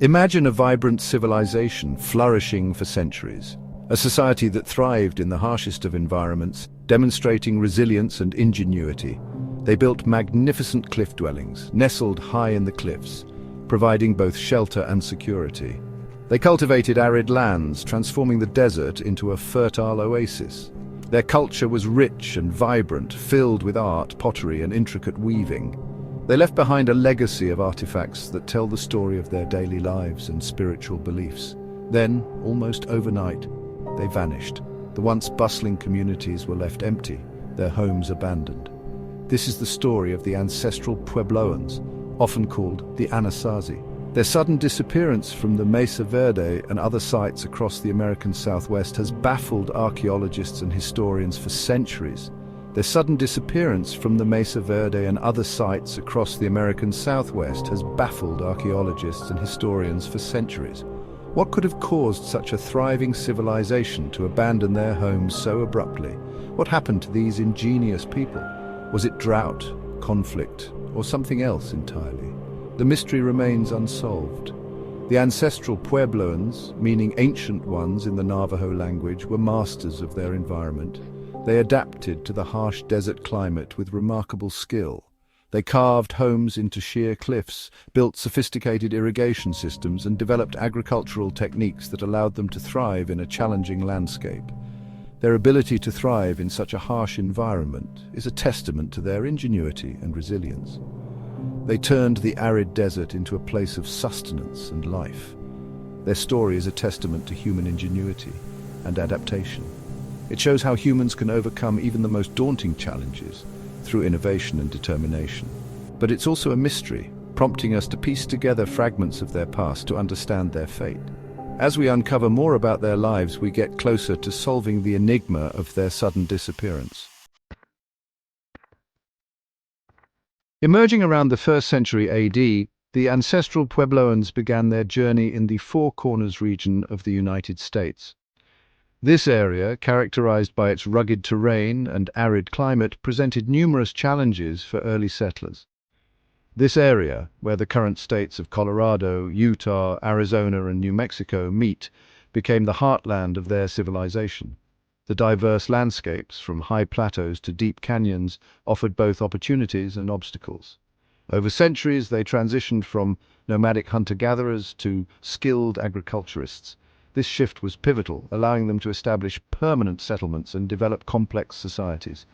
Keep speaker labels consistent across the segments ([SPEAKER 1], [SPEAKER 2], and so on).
[SPEAKER 1] Imagine a vibrant civilization flourishing for centuries. A society that thrived in the harshest of environments, demonstrating resilience and ingenuity. They built magnificent cliff dwellings, nestled high in the cliffs, providing both shelter and security. They cultivated arid lands, transforming the desert into a fertile oasis. Their culture was rich and vibrant, filled with art, pottery, and intricate weaving. They left behind a legacy of artifacts that tell the story of their daily lives and spiritual beliefs. Then, almost overnight, they vanished. The once bustling communities were left empty, their homes abandoned. This is the story of the ancestral Puebloans, often called the Anasazi. Their sudden disappearance from the Mesa Verde and other sites across the American Southwest has baffled archaeologists and historians for centuries. Their sudden disappearance from the Mesa Verde and other sites across the American Southwest has baffled archaeologists and historians for centuries. What could have caused such a thriving civilization to abandon their homes so abruptly? What happened to these ingenious people? Was it drought, conflict, or something else entirely? The mystery remains unsolved. The ancestral Puebloans, meaning ancient ones in the Navajo language, were masters of their environment. They adapted to the harsh desert climate with remarkable skill. They carved homes into sheer cliffs, built sophisticated irrigation systems, and developed agricultural techniques that allowed them to thrive in a challenging landscape. Their ability to thrive in such a harsh environment is a testament to their ingenuity and resilience. They turned the arid desert into a place of sustenance and life. Their story is a testament to human ingenuity and adaptation. It shows how humans can overcome even the most daunting challenges through innovation and determination. But it's also a mystery, prompting us to piece together fragments of their past to understand their fate. As we uncover more about their lives, we get closer to solving the enigma of their sudden disappearance. Emerging around the 1st century AD, the ancestral Puebloans began their journey in the Four Corners region of the United States. This area, characterized by its rugged terrain and arid climate, presented numerous challenges for early settlers. This area, where the current states of Colorado, Utah, Arizona, and New Mexico meet, became the heartland of their civilization. The diverse landscapes, from high plateaus to deep canyons, offered both opportunities and obstacles. Over centuries, they transitioned from nomadic hunter-gatherers to skilled agriculturists. This shift was pivotal, allowing them to establish permanent settlements and develop complex societies.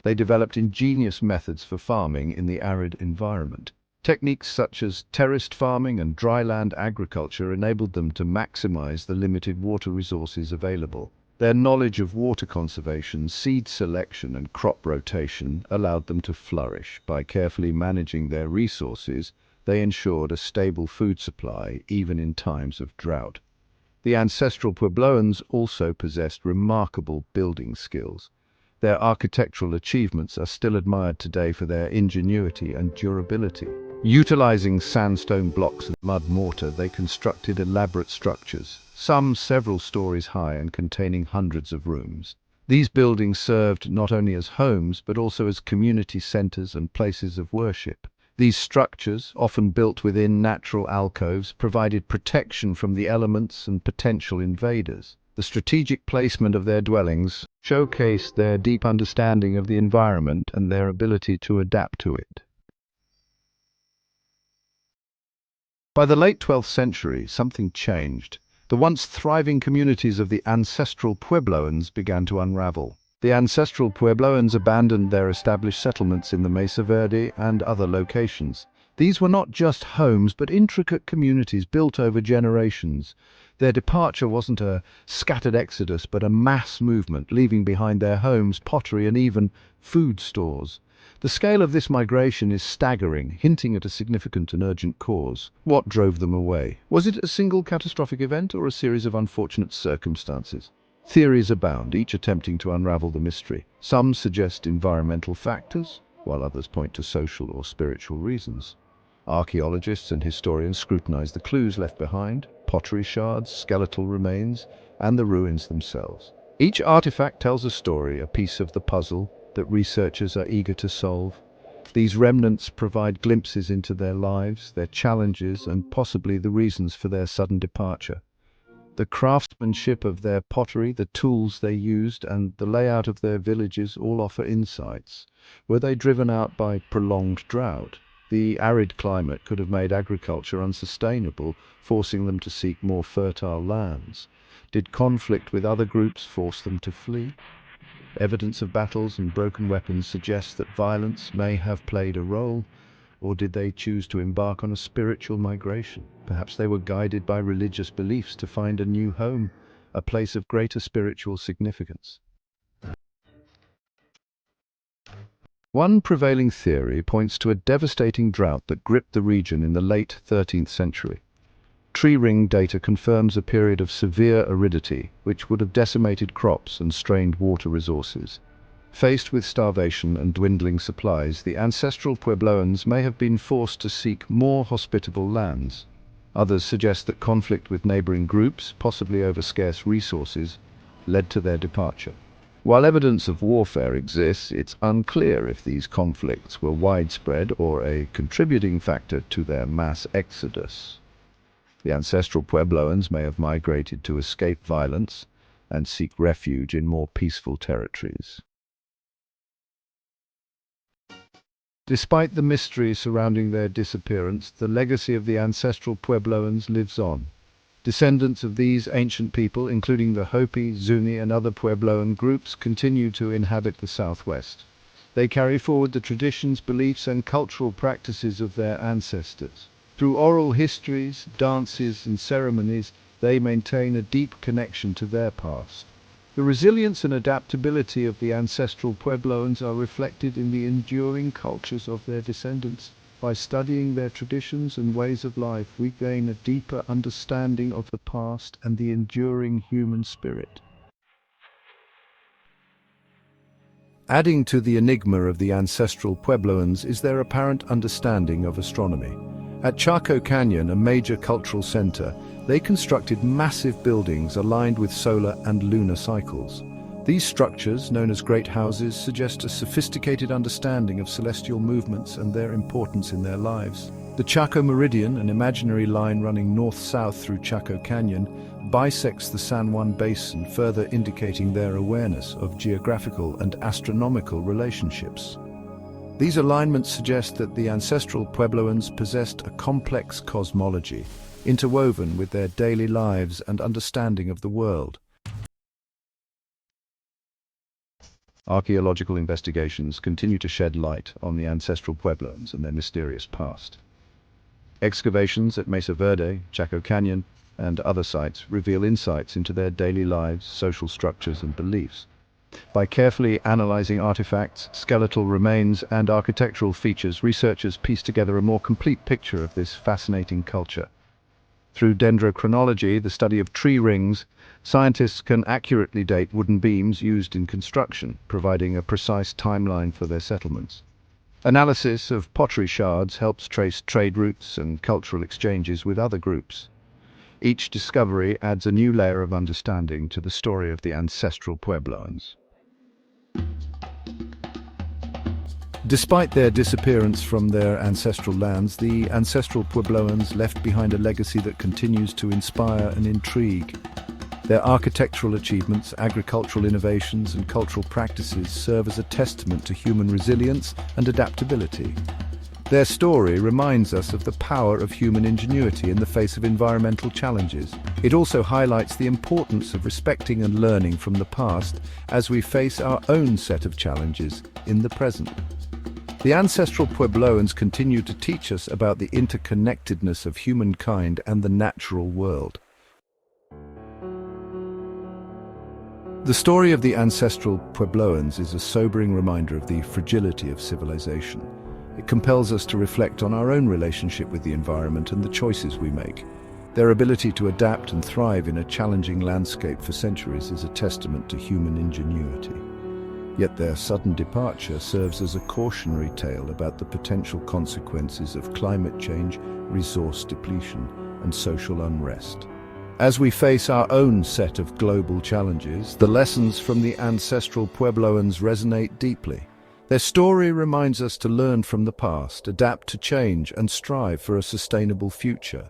[SPEAKER 1] They developed ingenious methods for farming in the arid environment. Techniques such as terraced farming and dryland agriculture enabled them to maximize the limited water resources available. Their knowledge of water conservation, seed selection, and crop rotation allowed them to flourish. By carefully managing their resources, they ensured a stable food supply even in times of drought. The ancestral Puebloans also possessed remarkable building skills. Their architectural achievements are still admired today for their ingenuity and durability. Utilizing sandstone blocks and mud mortar, they constructed elaborate structures, some several stories high and containing hundreds of rooms. These buildings served not only as homes, but also as community centers and places of worship. These structures, often built within natural alcoves, provided protection from the elements and potential invaders. The strategic placement of their dwellings showcased their deep understanding of the environment and their ability to adapt to it. By the late 12th century, something changed. The once thriving communities of the ancestral Puebloans began to unravel. The ancestral Puebloans abandoned their established settlements in the Mesa Verde and other locations. These were not just homes, but intricate communities built over generations. Their departure wasn't a scattered exodus, but a mass movement, leaving behind their homes, pottery, and even food stores. The scale of this migration is staggering, hinting at a significant and urgent cause. What drove them away? Was it a single catastrophic event or a series of unfortunate circumstances? Theories abound, each attempting to unravel the mystery. Some suggest environmental factors, while others point to social or spiritual reasons. Archaeologists and historians scrutinize the clues left behind: pottery shards, skeletal remains, and the ruins themselves. Each artifact tells a story, a piece of the puzzle that researchers are eager to solve. These remnants provide glimpses into their lives, their challenges, and possibly the reasons for their sudden departure. The craftsmanship of their pottery, the tools they used, and the layout of their villages all offer insights. Were they driven out by prolonged drought? The arid climate could have made agriculture unsustainable, forcing them to seek more fertile lands. Did conflict with other groups force them to flee? Evidence of battles and broken weapons suggests that violence may have played a role, or did they choose to embark on a spiritual migration? Perhaps they were guided by religious beliefs to find a new home, a place of greater spiritual significance. One prevailing theory points to a devastating drought that gripped the region in the late 13th century. Tree ring data confirms a period of severe aridity, which would have decimated crops and strained water resources. Faced with starvation and dwindling supplies, the ancestral Puebloans may have been forced to seek more hospitable lands. Others suggest that conflict with neighboring groups, possibly over scarce resources, led to their departure. While evidence of warfare exists, it's unclear if these conflicts were widespread or a contributing factor to their mass exodus. The ancestral Puebloans may have migrated to escape violence and seek refuge in more peaceful territories. Despite the mystery surrounding their disappearance, the legacy of the ancestral Puebloans lives on. Descendants of these ancient people, including the Hopi, Zuni, and other Puebloan groups, continue to inhabit the Southwest. They carry forward the traditions, beliefs, and cultural practices of their ancestors. Through oral histories, dances, and ceremonies, they maintain a deep connection to their past. The resilience and adaptability of the ancestral Puebloans are reflected in the enduring cultures of their descendants. By studying their traditions and ways of life, we gain a deeper understanding of the past and the enduring human spirit. Adding to the enigma of the ancestral Puebloans is their apparent understanding of astronomy. At Chaco Canyon, a major cultural center, they constructed massive buildings aligned with solar and lunar cycles. These structures, known as great houses, suggest a sophisticated understanding of celestial movements and their importance in their lives. The Chaco Meridian, an imaginary line running north-south through Chaco Canyon, bisects the San Juan Basin, further indicating their awareness of geographical and astronomical relationships. These alignments suggest that the ancestral Puebloans possessed a complex cosmology, interwoven with their daily lives and understanding of the world. Archaeological investigations continue to shed light on the ancestral Puebloans and their mysterious past. Excavations at Mesa Verde, Chaco Canyon, and other sites reveal insights into their daily lives, social structures, and beliefs. By carefully analyzing artifacts, skeletal remains, and architectural features, researchers piece together a more complete picture of this fascinating culture. Through dendrochronology, the study of tree rings, scientists can accurately date wooden beams used in construction, providing a precise timeline for their settlements. Analysis of pottery shards helps trace trade routes and cultural exchanges with other groups. Each discovery adds a new layer of understanding to the story of the ancestral Puebloans. Despite their disappearance from their ancestral lands, the ancestral Puebloans left behind a legacy that continues to inspire and intrigue. Their architectural achievements, agricultural innovations, and cultural practices serve as a testament to human resilience and adaptability. Their story reminds us of the power of human ingenuity in the face of environmental challenges. It also highlights the importance of respecting and learning from the past as we face our own set of challenges in the present. The ancestral Puebloans continue to teach us about the interconnectedness of humankind and the natural world. The story of the ancestral Puebloans is a sobering reminder of the fragility of civilization. It compels us to reflect on our own relationship with the environment and the choices we make. Their ability to adapt and thrive in a challenging landscape for centuries is a testament to human ingenuity. Yet their sudden departure serves as a cautionary tale about the potential consequences of climate change, resource depletion, and social unrest. As we face our own set of global challenges, the lessons from the ancestral Puebloans resonate deeply. Their story reminds us to learn from the past, adapt to change, and strive for a sustainable future.